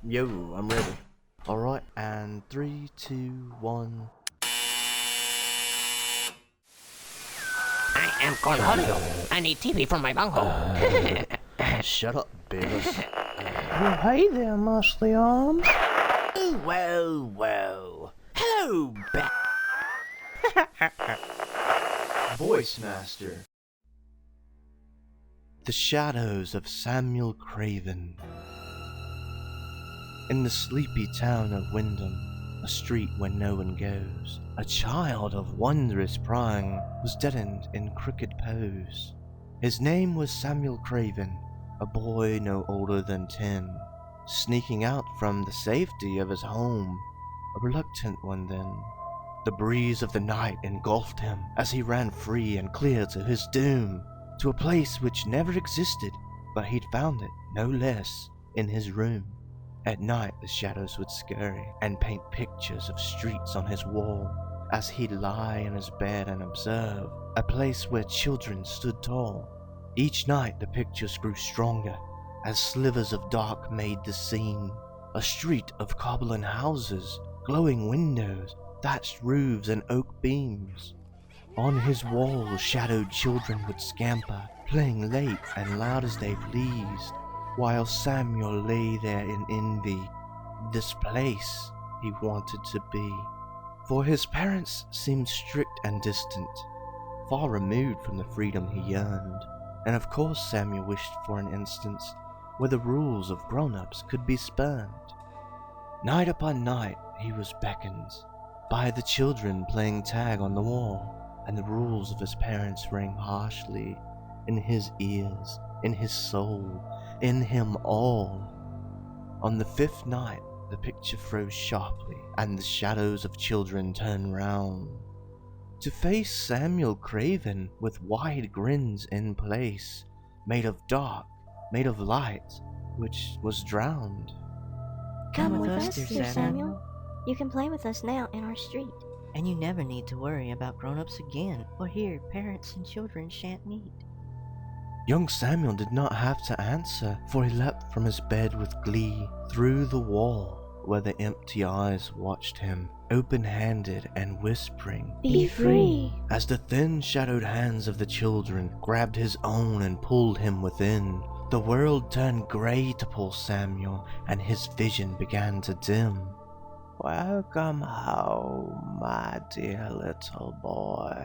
Yo, I'm ready. Alright, and 3, 2, 1. I am Cornholio. I need TV from my bunghole. Shut up, Beavis. Well, hey there, muscly arms. Well. Hello, Voice Master. The Shadows of Samuel Craven. In the sleepy town of Wyndham, a street where no one goes, a child of wondrous prime was deadened in crooked pose. His name was Samuel Craven, a boy no older than 10, sneaking out from the safety of his home, a reluctant one then. The breeze of the night engulfed him as he ran free and clear to his doom, to a place which never existed, but he'd found it, no less, in his room. At night the shadows would scurry and paint pictures of streets on his wall, as he'd lie in his bed and observe a place where children stood tall. Each night the pictures grew stronger, as slivers of dark made the scene. A street of cobblin houses, glowing windows, thatched roofs and oak beams. On his wall shadowed children would scamper, playing late and loud as they pleased, while Samuel lay there in envy. This place he wanted to be. For his parents seemed strict and distant, far removed from the freedom he yearned, and of course Samuel wished for an instance where the rules of grown-ups could be spurned. Night upon night he was beckoned by the children playing tag on the wall, and the rules of his parents rang harshly in his ears, in his soul, in him all. On the 5th night the picture froze sharply, and the shadows of children turned round to face Samuel Craven with wide grins in place, made of dark, made of light, which was drowned. Come with us, dear Samuel. You can play with us now in our street. And you never need to worry about grown-ups again, for here parents and children shan't meet. Young Samuel did not have to answer, for he leapt from his bed with glee through the wall where the empty eyes watched him, open-handed and whispering, Be free! As the thin shadowed hands of the children grabbed his own and pulled him within. The world turned grey to poor Samuel, and his vision began to dim. Welcome home, my dear little boy,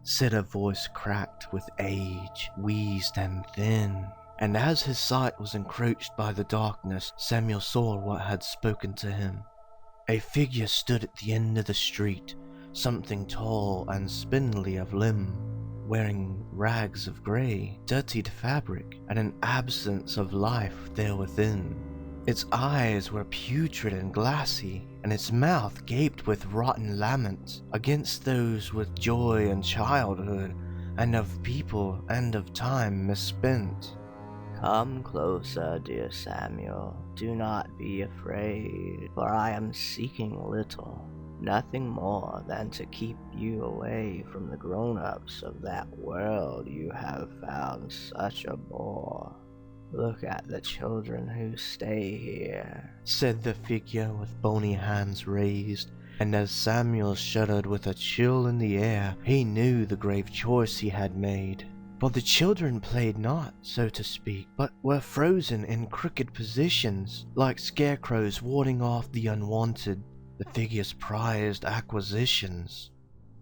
said a voice cracked with age, wheezed and thin. And as his sight was encroached by the darkness, Samuel saw what had spoken to him. A figure stood at the end of the street, something tall and spindly of limb, wearing rags of grey, dirtied fabric, and an absence of life there within. Its eyes were putrid and glassy, and its mouth gaped with rotten lament against those with joy and childhood, and of people and of time misspent. Come closer, dear Samuel. Do not be afraid, for I am seeking little, nothing more than to keep you away from the grown-ups of that world you have found such a bore. Look at the children who stay here, said the figure with bony hands raised, and as Samuel shuddered with a chill in the air, he knew the grave choice he had made. For the children played not, so to speak, but were frozen in crooked positions, like scarecrows warding off the unwanted, the figure's prized acquisitions.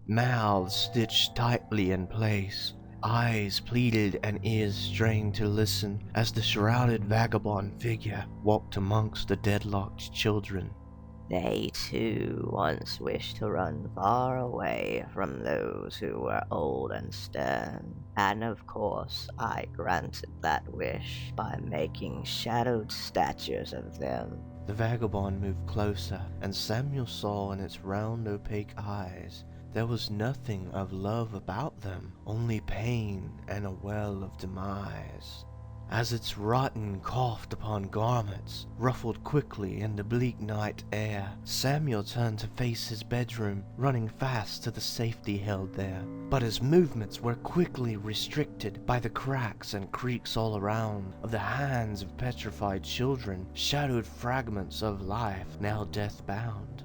Mouths stitched tightly in place, eyes pleaded and ears strained to listen as the shrouded vagabond figure walked amongst the deadlocked children. They too once wished to run far away from those who were old and stern, and of course I granted that wish by making shadowed statues of them. The vagabond moved closer, and Samuel saw in its round opaque eyes there was nothing of love about them, only pain and a well of demise. as its rotten coughed upon garments, ruffled quickly in the bleak night air. Samuel turned to face his bedroom, running fast to the safety held there. But his movements were quickly restricted by the cracks and creaks all around of the hands of petrified children, shadowed fragments of life now death-bound.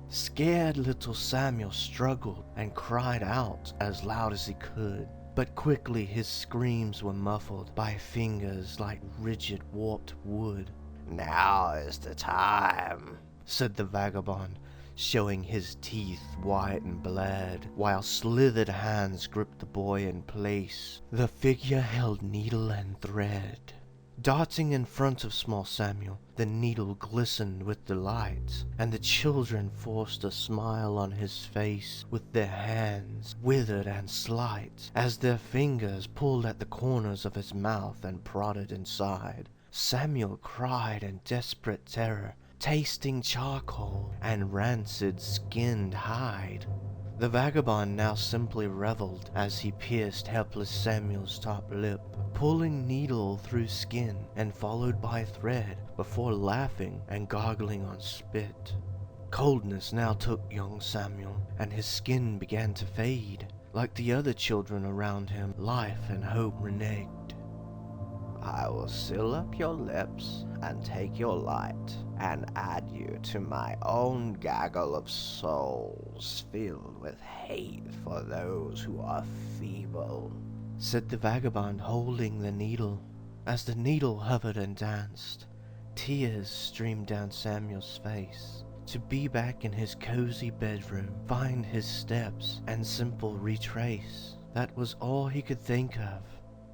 Scared little Samuel struggled and cried out as loud as he could. But quickly his screams were muffled by fingers like rigid warped wood. "Now is the time," said the vagabond, showing his teeth white and bled, while slithered hands gripped the boy in place. The figure held needle and thread. Darting in front of small Samuel, the needle glistened with delight, and the children forced a smile on his face with their hands, withered and slight, as their fingers pulled at the corners of his mouth and prodded inside. Samuel cried in desperate terror, tasting charcoal and rancid skinned hide. The vagabond now simply reveled as he pierced helpless Samuel's top lip, pulling needle through skin and followed by thread, before laughing and gargling on spit. Coldness now took young Samuel, and his skin began to fade. Like the other children around him, life and hope reneged. "I will seal up your lips and take your light and add you to my own gaggle of souls filled with hate for those who are feeble," said the vagabond, holding the needle. As the needle hovered and danced, tears streamed down Samuel's face. To be back in his cozy bedroom, find his steps, and simple retrace. That was all he could think of.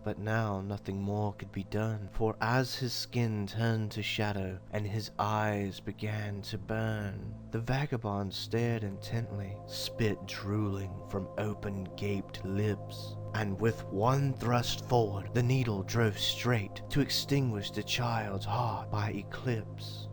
But now nothing more could be done, for as his skin turned to shadow and his eyes began to burn, the vagabond stared intently, spit drooling from open-gaped lips. And with one thrust forward, the needle drove straight to extinguish the child's heart by eclipse.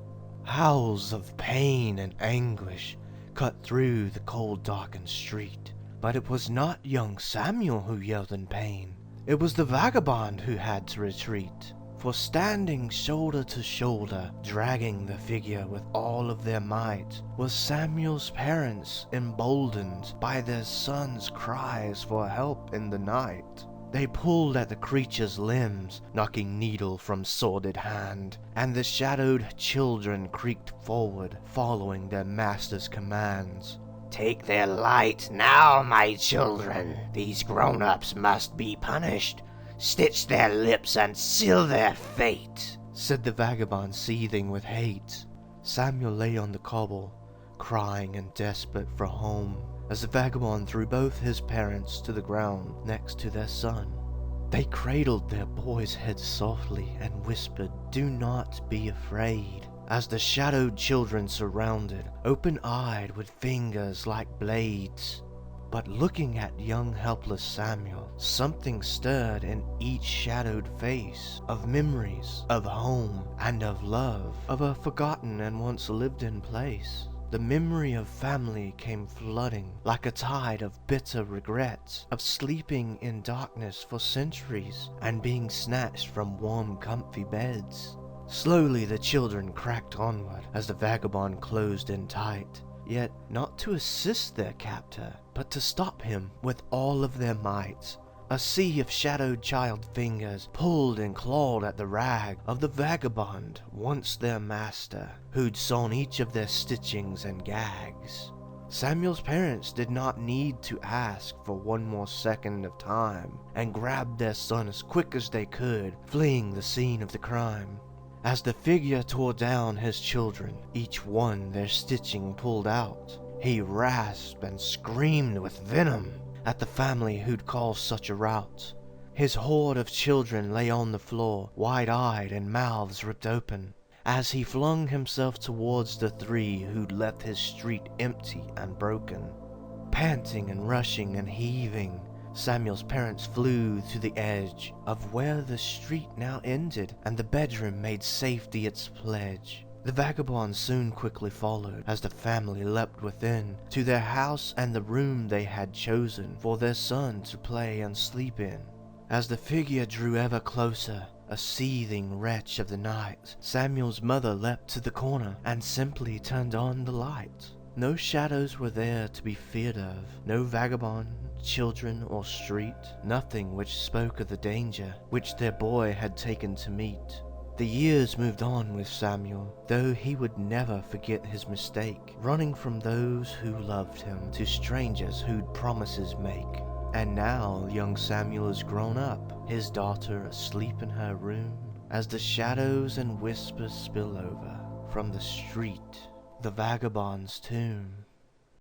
Howls of pain and anguish cut through the cold darkened street. But it was not young Samuel who yelled in pain. It was the vagabond who had to retreat. For standing shoulder to shoulder, dragging the figure with all of their might, was Samuel's parents, emboldened by their son's cries for help in the night. They pulled at the creature's limbs, knocking needle from sworded hand, and the shadowed children creaked forward, following their master's commands. Take their light now, my children. These grown-ups must be punished. Stitch their lips and seal their fate, said the vagabond, seething with hate. Samuel lay on the cobble, crying and desperate for home, as the vagabond threw both his parents to the ground next to their son. They cradled their boy's head softly and whispered, "Do not be afraid," as the shadowed children surrounded, open-eyed with fingers like blades. But looking at young helpless Samuel, something stirred in each shadowed face, of memories, of home, and of love, of a forgotten and once lived-in place. The memory of family came flooding like a tide of bitter regret, of sleeping in darkness for centuries and being snatched from warm, comfy beds. Slowly the children cracked onward as the vagabond closed in tight, yet not to assist their captor, but to stop him with all of their might. A sea of shadowed child fingers pulled and clawed at the rag of the vagabond, once their master, who'd sewn each of their stitchings and gags. Samuel's parents did not need to ask for one more second of time, and grabbed their son as quick as they could, fleeing the scene of the crime. As the figure tore down his children, each one their stitching pulled out, he rasped and screamed with venom at the family who'd caused such a rout. His horde of children lay on the floor, wide-eyed and mouths ripped open, as he flung himself towards the three who'd left his street empty and broken. Panting and rushing and heaving, Samuel's parents flew to the edge of where the street now ended, and the bedroom made safety its pledge. The vagabond soon quickly followed, as the family leapt within, to their house and the room they had chosen for their son to play and sleep in. As the figure drew ever closer, a seething wretch of the night, Samuel's mother leapt to the corner and simply turned on the light. No shadows were there to be feared of, no vagabond, children, or street, nothing which spoke of the danger which their boy had taken to meet. The years moved on with Samuel, though he would never forget his mistake, running from those who loved him to strangers who'd promises make. And now young Samuel is grown up, his daughter asleep in her room, as the shadows and whispers spill over from the street, the vagabond's tomb.